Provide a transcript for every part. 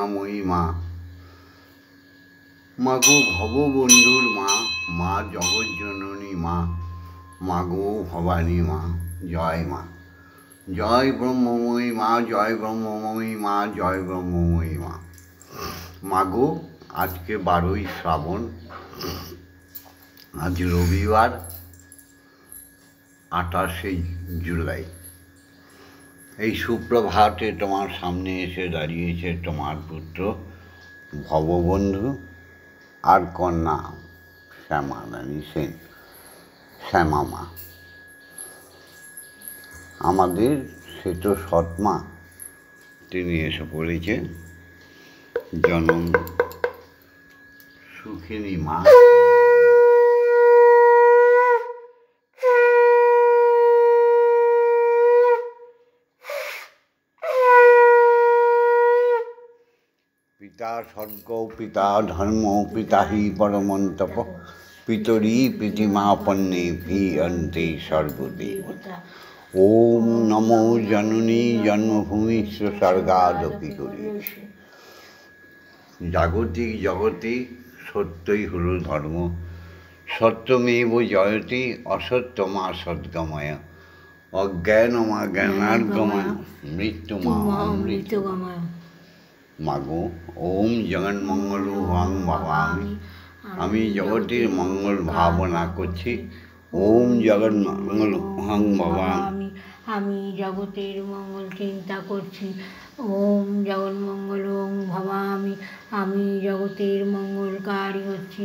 করুণাময়ী মা, মাগো ভববন্ধুর মা, মা জগজ্জননী মা, মাগো ভবানী মা, জয় মা। জয় ব্রহ্মময়ী মা, জয় ব্রহ্মময়ী মা, জয় ব্রহ্মময়ী মা। মাগো আজকে 12ই শ্রাবণ, আজ রবিবার 28শে জুলাই। এই সুপ্রভাতে তোমার সামনে এসে দাঁড়িয়েছে তোমার পুত্র ভববন্ধু আর কন্যা শ্যামারানী সেন, শ্যামা মা। আমাদের সে তো সৎমা, তিনি এসে পড়েছেন জনম সুখিনী মা। পিতা স্বর্গ, পিতা ধর্ম, পিতা হি পরমন্তপ, পিতরি প্রীতিমাপন্নে ভিয়ন্তে সর্বদেবতা। ওম নমো জননী জন্মভূমি স্বর্গাদপি গরীয়সী। জাগতিক জগতে সত্যই হল ধর্ম, সত্যমেব জয়তে অসত্যমা সদ্গময়, অজ্ঞানমা জ্ঞানার্গময়, মৃত্যুমা অমৃতগময়। মাগো ওম জগন্মঙ্গল হং ভবামি, আমি জগতের মঙ্গল ভাবনা করছি। ওম জগন্মঙ্গল হং ভবামি, আমি জগতের মঙ্গল চিন্তা করছি। ওম জগন্মঙ্গল ওং ভবামি, আমি জগতের মঙ্গলকারী হচ্ছি।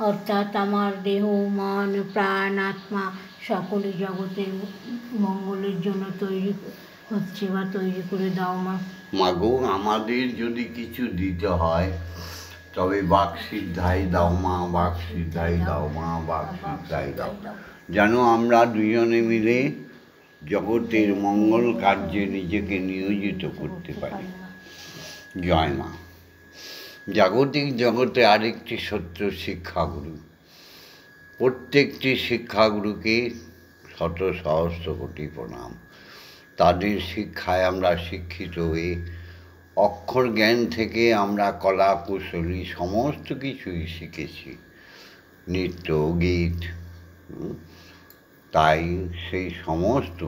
অর্থাৎ আমার দেহ মন প্রাণ আত্মা সকলে জগতের মঙ্গলের জন্য তৈরি হচ্ছে বা তৈরি করে দাও মা। মাগো আমাদের যদি কিছু দিতে হয় তবে বাকসিদ্ধাই দাও মা, বাকসিদ্ধাই দাও মা, বাকসিদ্ধাই দাও, যেন আমরা দুজনে মিলে জগতের মঙ্গল কার্যে নিজেকে নিয়োজিত করতে পারি। জয় মা। জাগতিক জগতে আরেকটি সত্য শিক্ষাগুরু, প্রত্যেকটি শিক্ষাগুরুকে শত সহস্র কোটি প্রণাম। তাদের শিক্ষায় আমরা শিক্ষিত হয়ে অক্ষর জ্ঞান থেকে আমরা কলা কুশলী সমস্ত কিছুই শিখেছি, নৃত্য গীত। তাই সেই সমস্ত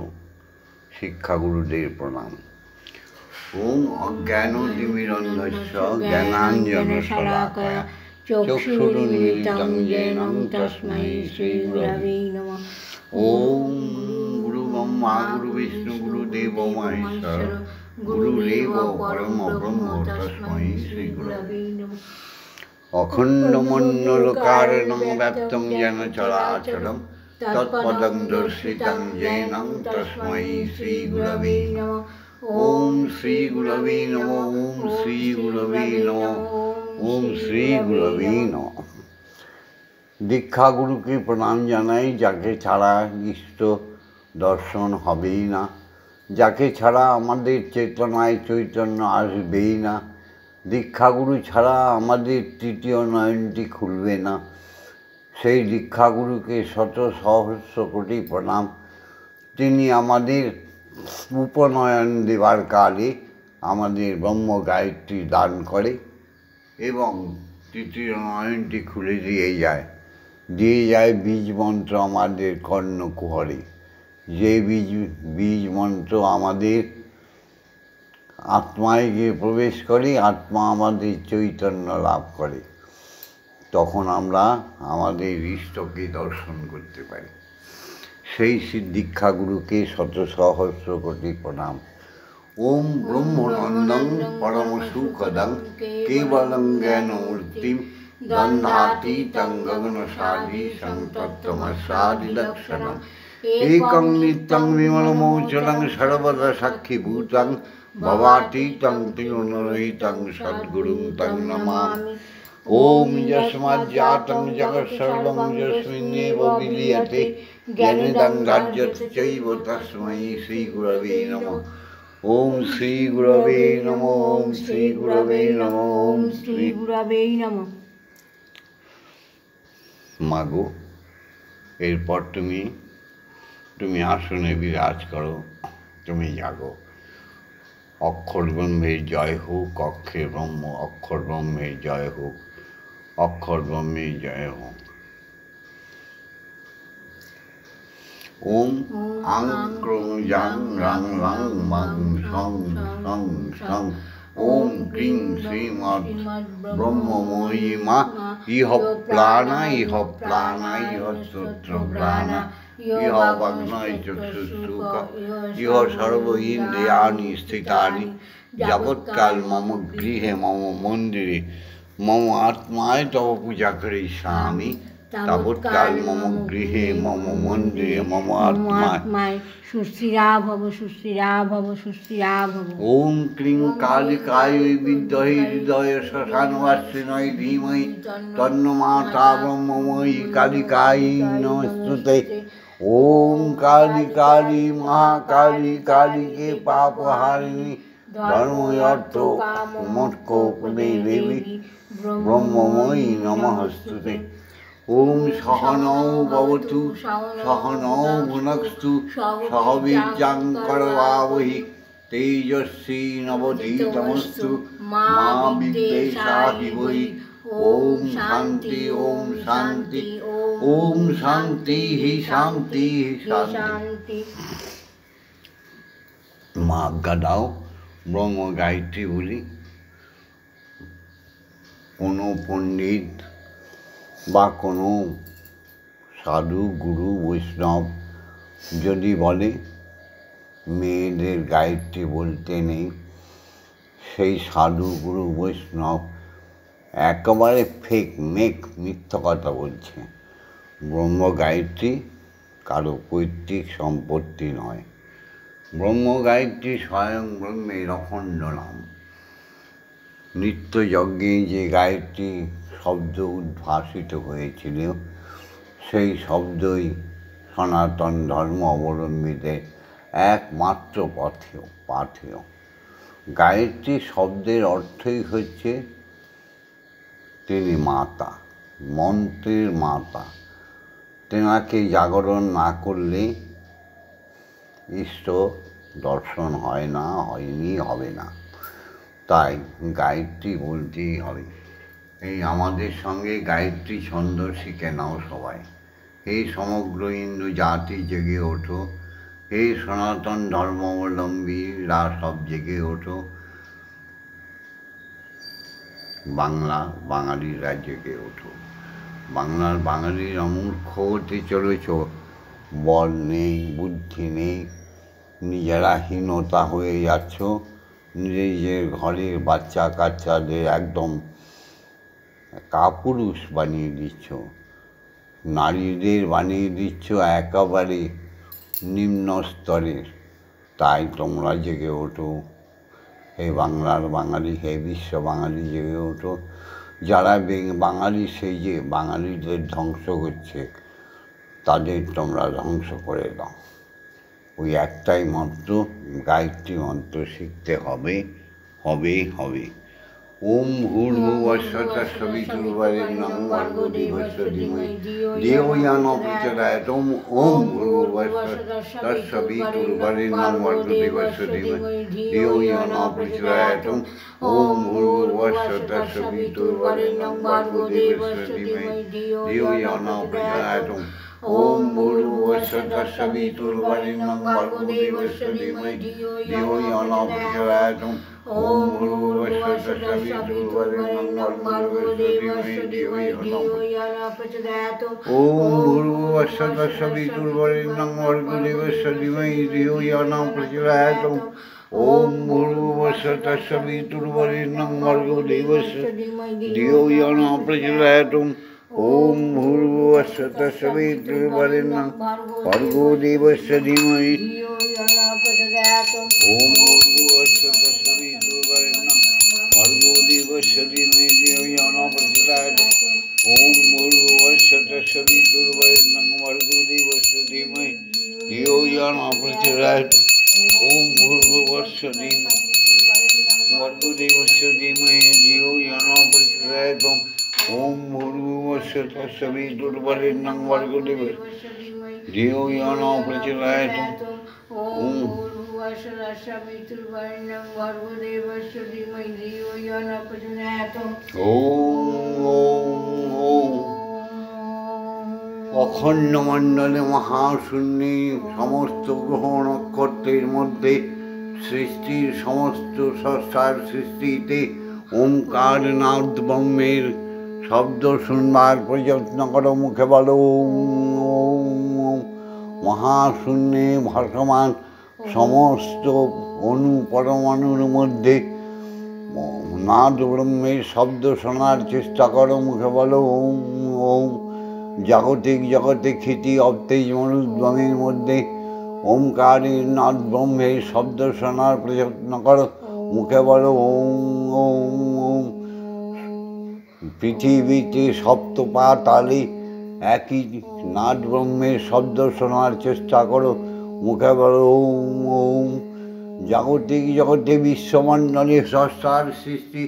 শিক্ষাগুরুদের প্রণাম। ওম অজ্ঞানতিমিরন্ধস্য জ্ঞানাঞ্জনশলাকয়া চক্ষুরুন্মিলিতং येन তস্मै শ্রীগুরবে নমঃ। ওম গুরু ব্রহ্মা গুরু বিষ্ণু গুরুদেব মহেশ্বর গুরুরেব পরম ব্রহ্ম তস্मै শ্রীগুরবে নমঃ। অখণ্ডমণ্ডলকারণং ব্যাপ্তং যেন চরাচরং তৎপদং দর্শিতং येन তস্मै শ্রীগুরবে নমঃ। ওম শ্রী গুরবে নমঃ, ওম শ্রী গুরবে নমঃ, ওম শ্রী গুরবে নমঃ। দীক্ষাগুরুকে প্রণাম জানাই, যাকে ছাড়া ইষ্ট দর্শন হবেই না, যাকে ছাড়া আমাদের চেতনায় চৈতন্য আসবেই না। দীক্ষাগুরু ছাড়া আমাদের তৃতীয় নয়নটি খুলবে না। সেই দীক্ষাগুরুকে শত সহস্র কোটি প্রণাম। তিনি আমাদের উপনয়ন দেবার কালে আমাদের ব্রহ্ম গায়ত্রী দান করে এবং তৃতীয় নয়নটি খুলে দিয়ে যায় বীজ মন্ত্র আমাদের কর্ণকুহরে। যে বীজ মন্ত্র আমাদের আত্মায় গিয়ে প্রবেশ করে, আত্মা আমাদের চৈতন্য লাভ করে, তখন আমরা আমাদের ইষ্টকে দর্শন করতে পারি। সেই দীক্ষাগুরুকে শত সহস্র কোটি প্রণাম। ওম ব্রহ্মনন্দং পরম সুখদং কেবলং জ্ঞানমূর্তিম দ্বন্দ্বাতীতং গগনসাদীশং তত্ত্বমস্যাদিলক্ষণম একং নিত্যং বিমলমৌচলং সর্বদা সাক্ষীভূতং ভবাতীতং তিরুনরহিতং সদ্গুরুং তং নমামি। ওম যস্মাজ্জাতং জগৎসর্বং যস্মিন্নেব বিলীয়তে জ্ঞানেদং রাজ্যত চৈব তস্मै শ্রীগুরবে নমঃ। ওম শ্রী গুরবে নমঃ, ওম শ্রী গুরবে নমঃ, ওম শ্রী গুরবে নমঃ। মাগো এরপর তুমি আসনে বিরাজ করো, তুমি জাগো। অক্ষর ব্রহ্মের জয় হোক, অক্ষর ব্রহ্ম, অক্ষর ব্রহ্মের জয় হোক, অক্ষর ব্রহ্মের জয় হোক। ওম আং ক্রং জাং রাং রাং মাং সং সং সং ওম ক্রিং শ্রীমৎ ব্রহ্মময়ী মা ইহ প্রাণা ইহ প্রাণা ইহ স্তোত্র প্রাণা ইহ ভগ্নয় চক্ষুষ্টুক ইহ সর্ব ইন্দ্রিয়াণি স্থিতানি যাবৎকাল মম গৃহে মম মন্দিরে মম আত্মায় তব পূজা করিষ্যামি তাবৎকাল মম গৃহে মম মন্দিরে মম আত্মায় সুস্থিরা ভব সুস্থিরা ভব সুস্থিরা ভব। ওম ক্লিং কালিকায় বিদ্মহে হৃদয়ে শ্মশানবাসিনী ধীমহি তন্নো মাতা ব্রহ্মময়ী কালিকায় নমস্তুতে। ওম কালী কালী মহাকালী কালীকে পাপহারিণী ধর্ম অর্থ মোক্ষ প্রদে দেবী ব্রহ্মময়ী নমস্তুতে। ওম সহনৌ ভবতু সহনৌ ভুনক্তু সহ বীর্যং করবাবহি তেজস্বী নবধীতমস্তু মা বিদ্বেষাহিবহি। ওম শান্তি ওম শান্তি ওম শান্তি শান্তি শান্তি। মা আজ্ঞা দাও ব্রহ্ম গায়ত্রী বলি। কোনো পণ্ডিত বা কোনো সাধু গুরু বৈষ্ণব যদি বলে মেয়েদের গায়ত্রী বলতে নেই, সেই সাধু গুরু বৈষ্ণব একেবারে ফেক মিথ্যা কথা বলছে। ব্রহ্ম গায়ত্রী কারো পৈতৃক সম্পত্তি নয়। ব্রহ্ম গায়ত্রী স্বয়ং ব্রহ্মের অখণ্ড নাম। নিত্যযজ্ঞে যে গায়ত্রী শব্দ উদ্ভাসিত হয়েছিল, সেই শব্দই সনাতন ধর্ম অবলম্বীদের একমাত্র পাথেয়। গায়ত্রী শব্দের অর্থই হচ্ছে তিনি মাতা, মন্ত্রের মাতা। তেনাকে জাগরণ না করলে ঈশ্বর দর্শন হয় না, হয়নি, হবে না। তাই গায়ত্রী বলতেই হবে। এই আমাদের সঙ্গে গায়ত্রী ছন্দ শিখে নাও সবাই। এই সমগ্র হিন্দু জাতি জেগে ওঠো, এই সনাতন ধর্মাবলম্বীরা সব জেগে ওঠো, বাঙালিরা জেগে ওঠো। বাঙালিরা মূর্খ হতে চলেছ। বল নেই, বুদ্ধি নেই, নিজেরা হীনতা হয়ে যাচ্ছ। নিজের ঘরের বাচ্চা কাচ্চাদের একদম কাপুরুষ বানিয়ে দিচ্ছ, নারীদের বানিয়ে দিচ্ছ একেবারে নিম্ন স্তরের। তাই তোমরা জেগে ওঠো, হে বাংলার বাঙালি, হে বিশ্ব বাঙালি জেগে ওঠো। যারা বাঙালি সেই যে বাঙালিদের ধ্বংস করছে, তাদের তোমরা ধ্বংস করে দাও। ওই একটাই মন্ত্র, গায়ত্রী মন্ত্র শিখতে হবে। ওম ভূর্ভুবস্সুঃ তৎসবিতুর্বরেণ্যং ভর্গো দেবস্য ধীমহি ধিয়ো ইয়ো ন প্রচোদয়াৎ। ওম ভূর্ভুবস্সুঃ তৎসবিতুর্বরেণ্যং ভর্গো দেবস্য ধীমহি ধিয়ো ইয়ো ন প্রচোদয়াৎ। ওম ভূর্ভুবস্সুঃ তৎসবিতুর্বরেণ্যং ভর্গো দেবস্য ধীমহি ধিয়ো ইয়ো ন প্রচোদয়াৎ। ওম ভূর্ভুবস্সুঃ তৎসবিতুর্বরেণ্যং ভর্গো দেবস্য ধীমহি ধিয়ো ইয়ো ন প্রচোদয়াৎ। ওম ভূর্ভুবস্সুঃ তৎসবিতুর্বরেণ্যং ভর্গো দেবস্য ধীমহি ধিয়ো ইয়ো ন প্রচোদয়াৎ। ওম ভূর্ভুবস্সুঃ তৎসবিতুর্বরেণ্যং ভর্গো দেবস্য ধীমহি ধিয়ো ইয়ো ন প্রচোদয়াৎ। ওম ভূর্ভুবস্সুঃ তৎসবিতুর্বরেণ্যং ভর্গো দেবস্য ধিয়ো ইয়ো ন প্রচোদয়াৎ। ওম ভূর্ভুবস্সুঃ তৎসবিতুর্বরেণ্যং ভর্গো দেবস্য ধীমহি ধিয়ো ইয়ো ন প্রচোদয়াৎ। ওম ভূর্ভুবস্সুঃ তৎসবিতুর্বরেণ্যং ভর্গো দেবস্য ধীমহি ধিয়ো ইয়ো ন প্রচোদয়াৎ। ওম ভূর্ভুবস্সুঃ তৎসবিতুর্বরেণ্যং ভর্গো দেবস্য ধীমহি ধিয়ো ইয়ো ন প্রচোদয়াৎ। ওম ভূর্ভুবস্সুঃ ভর্গো দেবস্য ধীমহি ধিয়ো ইয়ো ন প্রচোদয়াৎ। ওম ভূর্ভুবস্সুঃ তৎসবিতুর্বরেণ্যং ভর্গো দেবস্য ধিয়ো ইয়ো ন প্রচোদয়াৎ। ওম वत्सरस्य पितृवर्णं भर्गदेवस्य धीमहि धियो यो न प्रचोदयात्। অখণ্ড মণ্ডলে মহাশূন্যে সমস্ত গ্রহ নক্ষত্রের মধ্যে সৃষ্টির সমস্ত স্রষ্টার সৃষ্টিতে ওমকার নাদ ব্রহ্মের শব্দ শুনবার প্রযত্ন করো, মুখে বলো ওম। মহাশূন্যে ভাসমান সমস্ত অণু পরমাণুর মধ্যে নাদ ব্রহ্মের শব্দ শোনার চেষ্টা করো, মুখে বলো ওম ওম। জাগতিক জগতে খ্যাতি অবতেজ মরুদ্গমের মধ্যে ওমকারের নাদ ব্রহ্মের শব্দ শোনার প্রযত্ন করো, মুখে বলো ওম ওম ওম। পৃথিবীতে সপ্ত পাতালে একই নাদ ব্রহ্মের শব্দ শোনার চেষ্টা করো, মুখে বলো ওম ওম। জাগতিক জগতে বিশ্বমণ্ডলে স্রষ্টার সৃষ্টি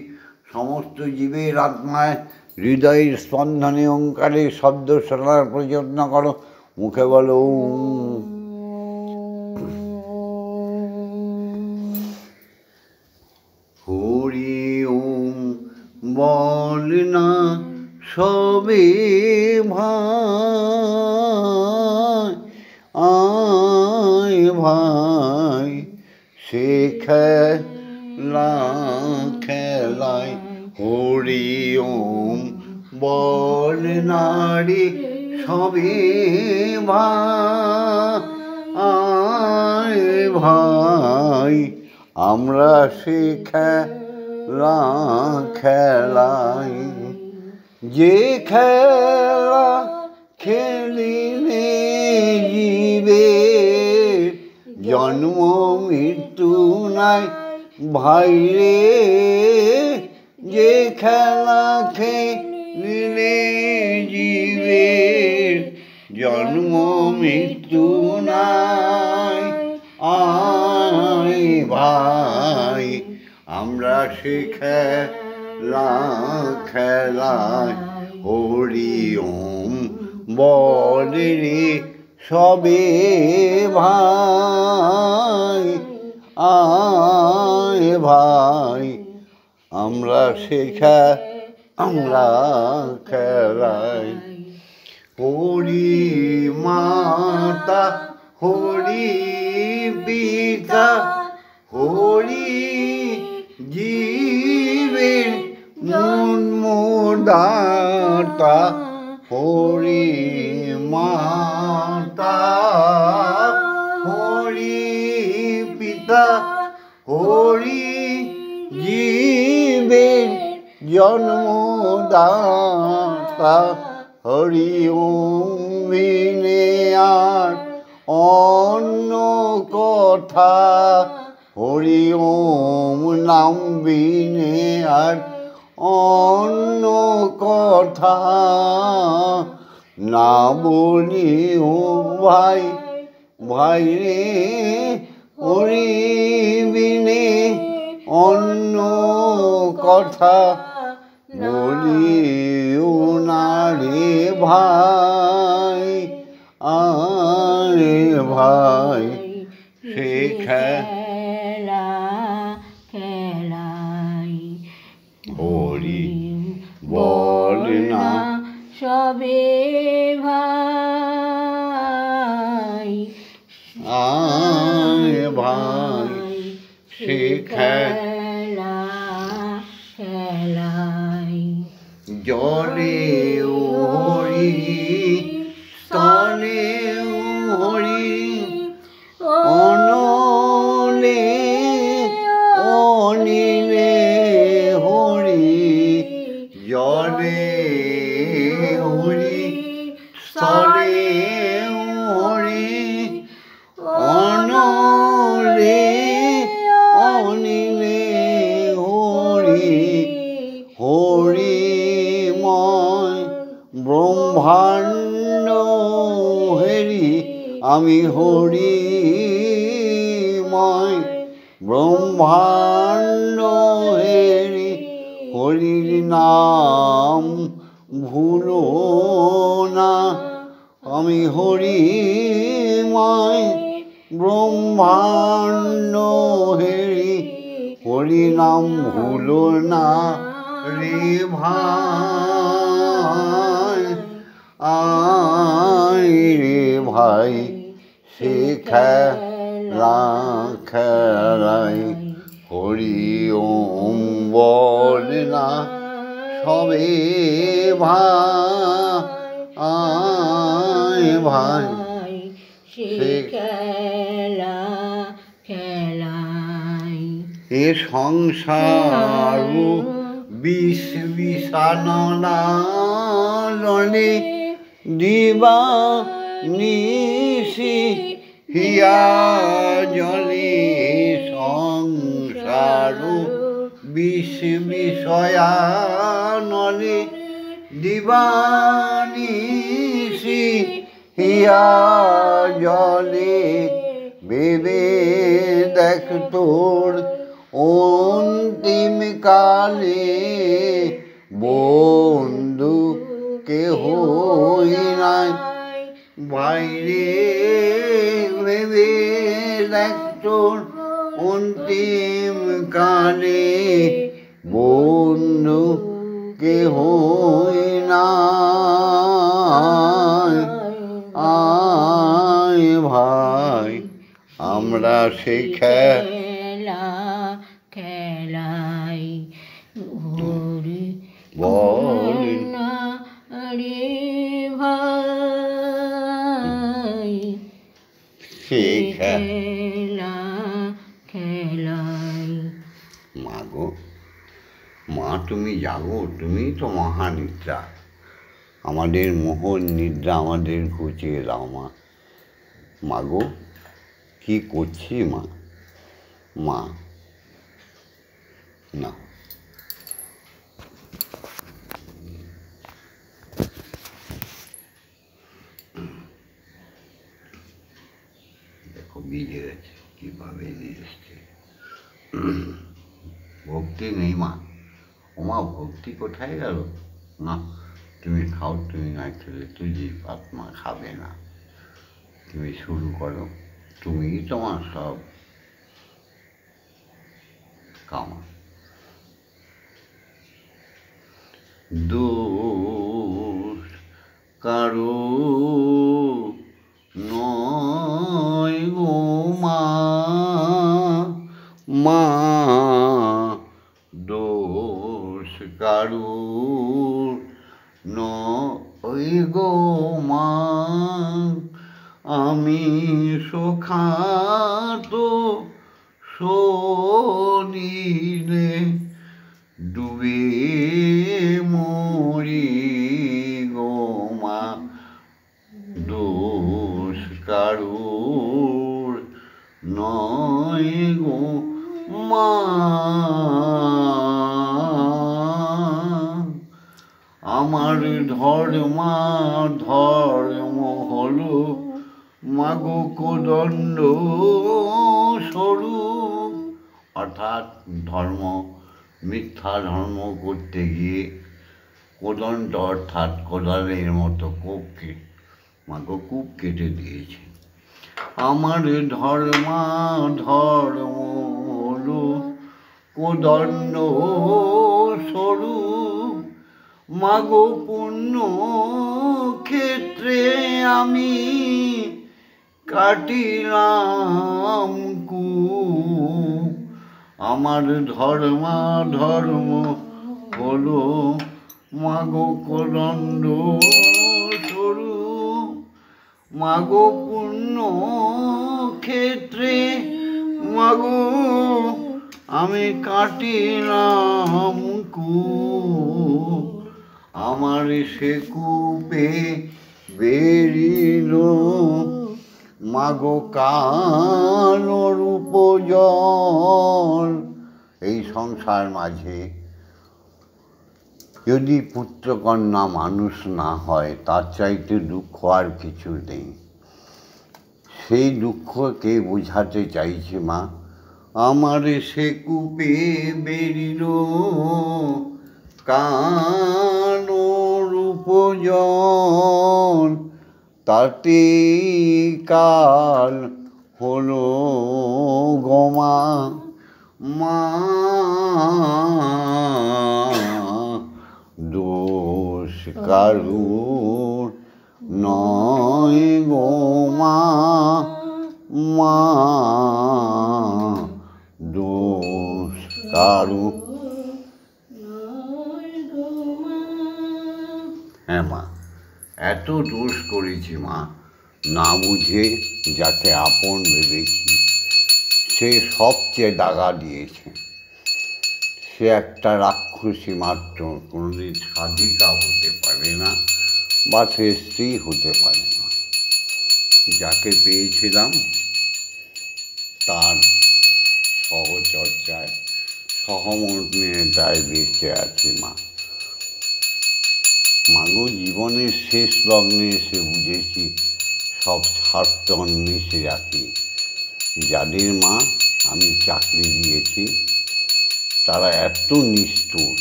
সমস্ত জীবের আত্মায় হৃদয়ের স্পন্দনে ওঙ্কারের শব্দ শোনার প্রযত্ন করো, মুখে বলো ওম। হরি ওম বল না সবে ভাই, আয় ভাই সে খেলা খেলায়। হরি ওম বল নারী সবে ভাই, ভাই আমরা সে খেলা খেলাই। যে খেলা খেলিলে জীবে জন্ম মৃত্যু নাই ভাই রে। যে খেলা খেলিলে জীবে জন্ম মৃত্যু নাই, আয় ভাই আমরা সে খেলা খেলাই। হরি ওম বলে রে সবে ভাই, আয় ভাই আমরা সে আমরা খেলাই। হরি মাতা হরি পিতা হরি জীবের জন্মদাতা। হরি মাতা হরি পিতা হরি জীবের জন্মদাতা। হরি ওম বিনে আর অন্য কথা, হরি ওম নাম বিনে আর অন্য কথা না বলি ও ভাই, ভাই রে হরি বিনে অন্য কথা বলিও না রে ভাই, আরে ভাই সে খেলা খেলাই। হরি বল না সবে ভাই, আয় ভাই সে খেলা খেলাই। জলে হরি স্তনে হরি অনলে অনিলে হরি। জলে হরি স্থলে হরি অনলে অনিলে হরি। হরিময় ব্রহ্মাণ্ড হেরি আমি হরিময় ব্রহ্মাণ্ড হেরি। হরির নাম ভুলো না আমি হরিময় ব্রহ্মাণ্ড হেরি হরিনাম হলো না রে ভাই, আয় রে ভাই সে খেলা খেলাই হরি ওম বল না সবে ভাই, ভাই সে খেলা খেলাই। এ সংসার বিষ বিষানলে দিবা নিশি হিয়া জলে, সংসার বিষ বিষয়ানলে দিবা নিশি হিয়া জলে, ভেবে দেখ তোর অন্তিম কালে বন্ধু কেহই নাই বাইরে, ভেবে দেখ তোর অন্তিম কালে বন্ধু কেহই নাই, আয় ভাই আমরা সে খেলা খেলাই হরি বল না রে ভাই সে খেলা খেলাই। মা গো, মা তুমি জাগো, তুমি তো মহানিদ্রা, আমাদের মোহন নিদ্রা আমাদের ঘুচিয়ে দাও মা। মা গো কী করছি মা, মা না দেখো ভিজে গেছে, কীভাবে নিয়ে এসছে। ভক্তি নেই মা, ওমা ভক্তি কোথায় গেল? না তুমি খাও, তুমি না খেলে তুই আত্মা খাবে না, তুমি শুরু করো, তুমিই তোমার সব কামা। দোষ কারো নয় গো মা, মা দোষ কারো নয় গো মা, আমি সুখাত শরীরে ডুবে মরি গো মা, দোষ কারুর নয় গো মা, আমার ধর্ম হলো মাগো কোদণ্ড স্বরূপ, অর্থাৎ ধর্ম মিথ্যা ধর্ম করতে গিয়ে কোদণ্ড অর্থাৎ কোদালের মতো কূপকে মাগো কূপ কেটে দিয়েছে। আমার ধর্ম হলো কোদণ্ড স্বরূপ, মাগো পুণ্য ক্ষেত্রে আমি কাটিলাম কূপ, আমার ধর্ম হলো মাগো কোদণ্ড স্বরূপ, মাগো পুণ্য ক্ষেত্রে মাগো আমি কাটিলাম কূপ, আমার সে কূপে বেরিল মাগো কালো রূপ জল। এই সংসার মাঝে যদি পুত্রকন্যা মানুষ না হয় তার চাইতে দুঃখ আর কিছু নেই। সেই দুঃখকে বোঝাতে চাইছে মা, আমার সে কূপে বেরিল কালো রূপ জল, তাতে কাল হলো গোমা মা, দোষ কারুর নয় গো মা, মা দোষ কারুর। হ্যাঁ মা, এত দোষ করেছি মা, না বুঝে যাকে আপন ভেবেছি সে সবচেয়ে দাগা দিয়েছে। সে একটা রাক্ষসী মাত্র, কোনোদিন সাধিকা হতে পারে না বা সে স্ত্রী হতে পারে না। যাকে পেয়েছিলাম তার সহচর্চায় সহমর্মিতায় বেঁচে আছি মা। মাগো, জীবনের শেষ লগ্নে এসে বুঝেছি সব স্বার্থ অন্বেষে রাখি। যাদের মা আমি চাকরি দিয়েছি তারা এত নিষ্ঠুর,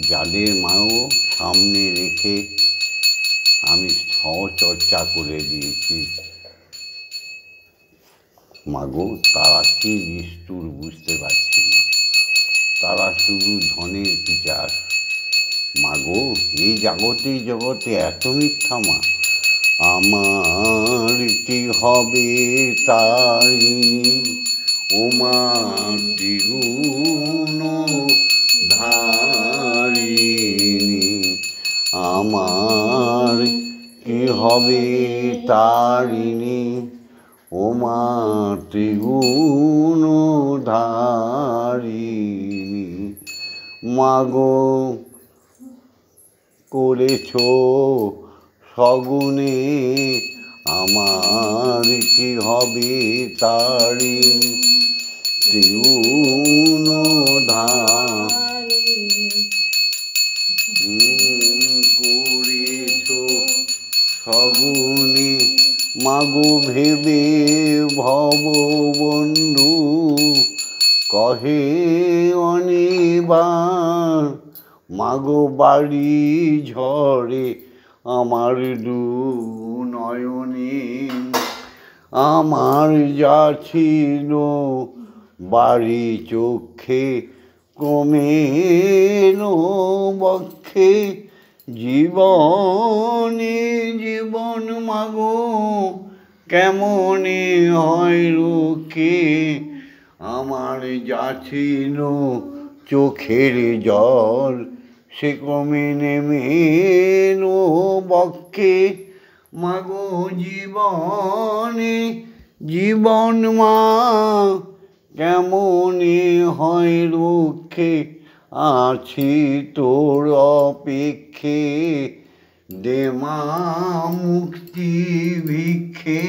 যাদের মাও সামনে রেখে আমি সহচর্চা করে দিয়েছি মাগো, তারা কি নিষ্ঠুর বুঝতে পারছি না। তারা শুধু ধনের বিচার মাগো। এই জগতে এত মিথ্যা মা। আমার কি হবে তারিণী, ও মা ত্রিগুণ ধারিণী, আমার কি হবে তারিণী, ও মা ত্রিগুণ ধারিণী। মাগো, করেছ সগুণে আমার কি হবে তারিণী, ত্রিগুণ করেছ সগুণে। মাগো, ভেবে ভব বন্ধু কহে অনিবার, মাগো বাড়ি ঝরে আমার দু নয়নে, আমার যা ছিল বাড়ি চোখে কমে এলো বক্ষে। জীবন মাগো কেমনে হয় রুখে, আমার যা ছিল চোখের জল সে কমে নেমে এলো বক্ষে। মাগো, জীবন মা কেমনে হয় রুখে, আছি তোর অপেক্ষে দে মা মুক্তি ভিক্ষে।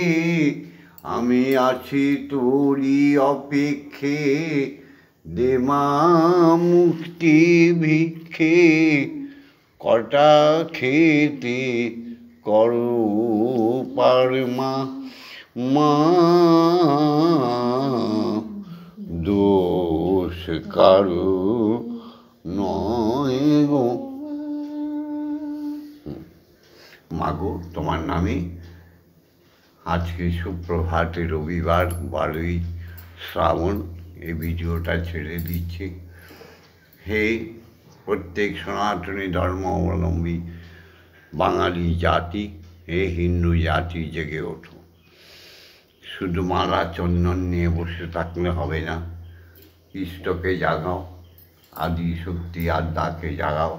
আমি আছি তোরই অপেক্ষে দে মা মুক্তি ভিক্ষে। কটা খেতে করো পার মা, মা দোষ কারো নয় গো। মাগো, তোমার নামে আজকে সুপ্রভাতে রবিবার 12ই শ্রাবণ এই ভিডিওটা ছেড়ে দিচ্ছি। হে প্রত্যেক সনাতনী ধর্ম অবলম্বী বাঙালি জাতি, হে হিন্দু জাতি, জেগে ওঠো। শুধু মালা চন্দন নিয়ে বসে থাকলে হবে না, ইষ্টকে জাগাও, আদি শক্তি আদ্যাকে জাগাও।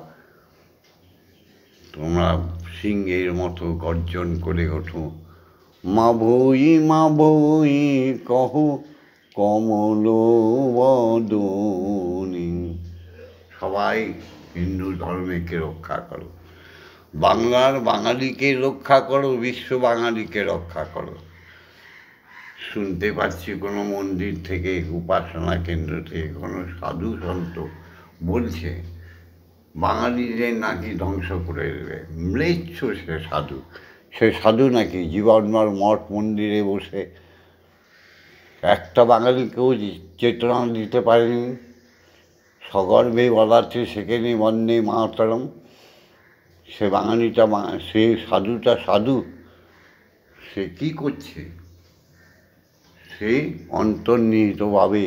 তোমরা সিংহের মতো গর্জন করে ওঠো, মা ভৈ কহ কমল বদনী। সবাই হিন্দু ধর্মকে রক্ষা করো, বাংলার বাঙালিকে রক্ষা করো, বিশ্ব বাঙালিকে রক্ষা করো। শুনতে পাচ্ছি কোনো মন্দির থেকে, উপাসনা কেন্দ্র থেকে কোনো সাধু সন্ত বলছে বাঙালিদের নাকি ধ্বংস করে দেবে। ম্লেচ্ছ সে সাধু নাকি জীবনভর মঠ মন্দিরে বসে একটা বাঙালিকেও চেতনা দিতে পারেনি। সগর্বে বলাচ্ছে সেখানে বন্দে মাতরম। সে বাঙালিটা সে সাধুটা সাধু, সে কী করছে? সে অন্তর্নিহিতভাবে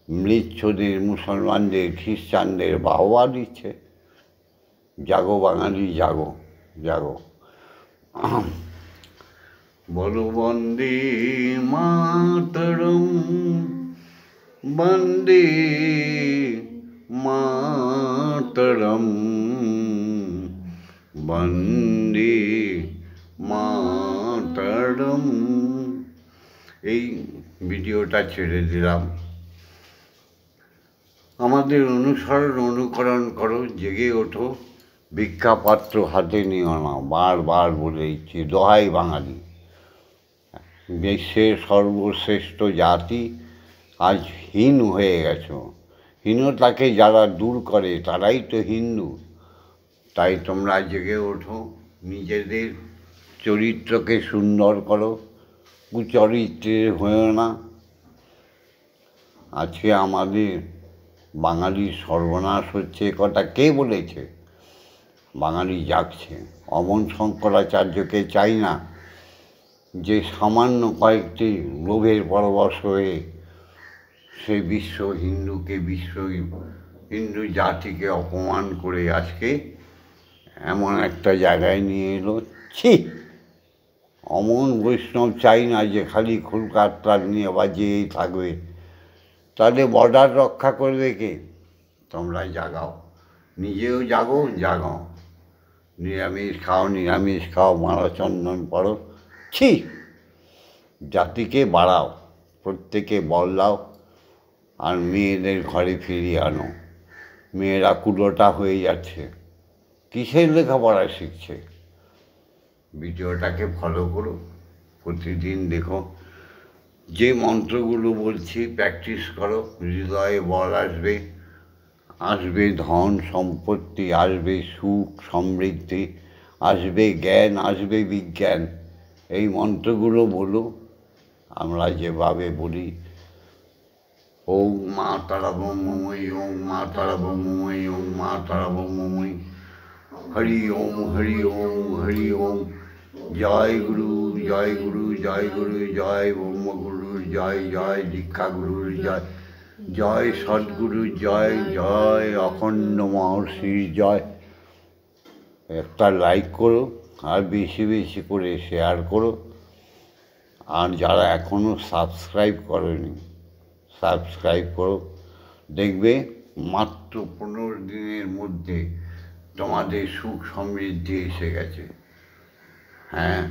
ম্লেচ্ছদের, মুসলমানদের, খ্রিস্টানদের বাহবা দিচ্ছে। জাগো বাঙালি, জাগো জাগো। বলো বন্দে মাতরম, বন্দে মাতরম, বন্দে মাতরম। এই ভিডিওটা ছেড়ে দিলাম। আমাদের অনুকরণ করো, জেগে ওঠো, ভিক্ষাপাত্র হাতে নিও না, বারবার বলে দিচ্ছি, দোহাই বাঙালি। বিশ্বের সর্বশ্রেষ্ঠ জাতি আজ হীন হয়ে গেছ। হীনতাকে যারা দূর করে তারাই তো হিন্দু। তাই তোমরা জেগে ওঠো, নিজেদের চরিত্রকে সুন্দর করো, কুচরিত্রের হয়েও না। আজকে আমাদের বাঙালির সর্বনাশ হচ্ছে, কথা কে বলেছে? বাঙালি জাগছে। অমন শঙ্করাচার্যকে চাই না, যে সামান্য কয়েকটি লোভের পরবশ হয়ে সে হিন্দু জাতিকে অপমান করে আজকে এমন একটা জায়গায় নিয়ে এলো। ছি! অমন বৈষ্ণব চাই না যে খালি কলকাতা নিয়ে বাজিয়েই থাকবে। তাহলে বর্ডার রক্ষা করবে কে? তোমরা জাগাও, নিজেও জাগো, জাগাও। নিরামিষ খাও, মালা চন্দন পড়ো। ছি! জাতিকে বাড়াও, প্রত্যেকে বল দাও, আর মেয়েদের ঘরে ফিরিয়ে আনো। মেয়েরা কুলোটা হয়ে যাচ্ছে, কিসের লেখাপড়া শিখছে? ভিডিওটাকে ফলো করো, প্রতিদিন দেখো। যে মন্ত্রগুলো বলছি প্র্যাকটিস করো, হৃদয়ে বল আসবে, আসবে ধন সম্পত্তি, আসবে সুখ সমৃদ্ধি, আসবে জ্ঞান, আসবে বিজ্ঞান। এই মন্ত্রগুলো বলো, আমরা যেভাবে বলি, ওম মা তারা ব্রহ্মময়ী, ওম মা তারা ব্রহ্মময়ী, ওম মা তারা ব্রহ্মময়ী, হরি ওম হরি ওম হরি ওম। জয় গুরু, জয় গুরু, জয় গুরু, জয় ব্রহ্মগুরুর জয়, জয় দীক্ষাগুরুর জয়, জয় সদ্গুরুর জয়, জয় অখণ্ড মহর্ষির জয়। একটা লাইক করো, আর বেশি বেশি করে শেয়ার করো। আর যারা এখনও সাবস্ক্রাইব করেনি, সাবস্ক্রাইব করো। দেখবে মাত্র 15 দিনের মধ্যে তোমাদের সুখ সমৃদ্ধি এসে গেছে। হ্যাঁ,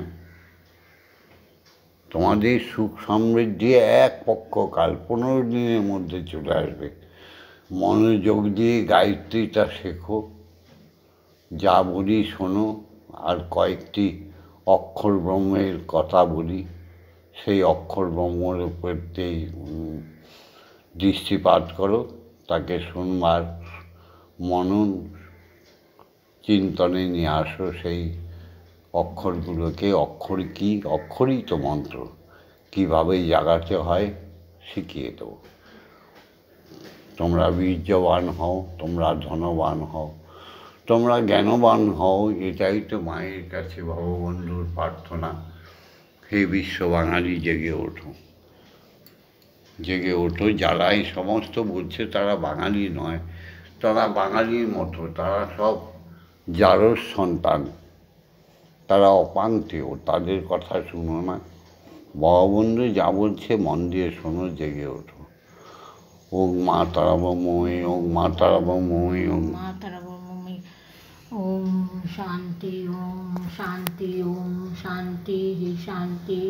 তোমাদের সুখ সমৃদ্ধি এক পক্ষকাল 15 দিনের মধ্যে চলে আসবে। মনোযোগ দিয়ে গায়ত্রীটা শেখো, যা বলি শোনো, আর কয়েকটি অক্ষর ব্রহ্মের কথা বলি, সেই অক্ষর ব্রহ্মের উপরতেই দৃষ্টিপাত করো, তাকে শুনবার মনন চিন্তনে নিয়ে আসো সেই অক্ষরগুলোকে। অক্ষর কি? অক্ষরই তো মন্ত্র। কীভাবে জাগাতে হয় শিখিয়ে দেবো। তোমরা বীর্যবান হও, তোমরা ধনবান হও, তোমরা জ্ঞানবান হও, এটাই তো মায়ের কাছে ভগবন্ধুর প্রার্থনা। হে বিশ্ব বাঙালি, জেগে ওঠো, জেগে ওঠো। যারা এই সমস্ত বলছে তারা বাঙালি নয়, তারা বাঙালির মতো, তারা সব জারজ সন্তান, তারা অপাঙ্ক্তেয়, তাদের কথা শুনো না। ভগবন্ধু যা বলছে মন দিয়ে শোনো, জেগে ওঠো। ওম মা তারা ব্রহ্মময়ী, ওম মা তারা ব্রহ্মময়ী, ওম মা তারা ব্রহ্মময়ী। ওম শান্তি, ওম শান্তি, ওম শান্তি, শান্তি।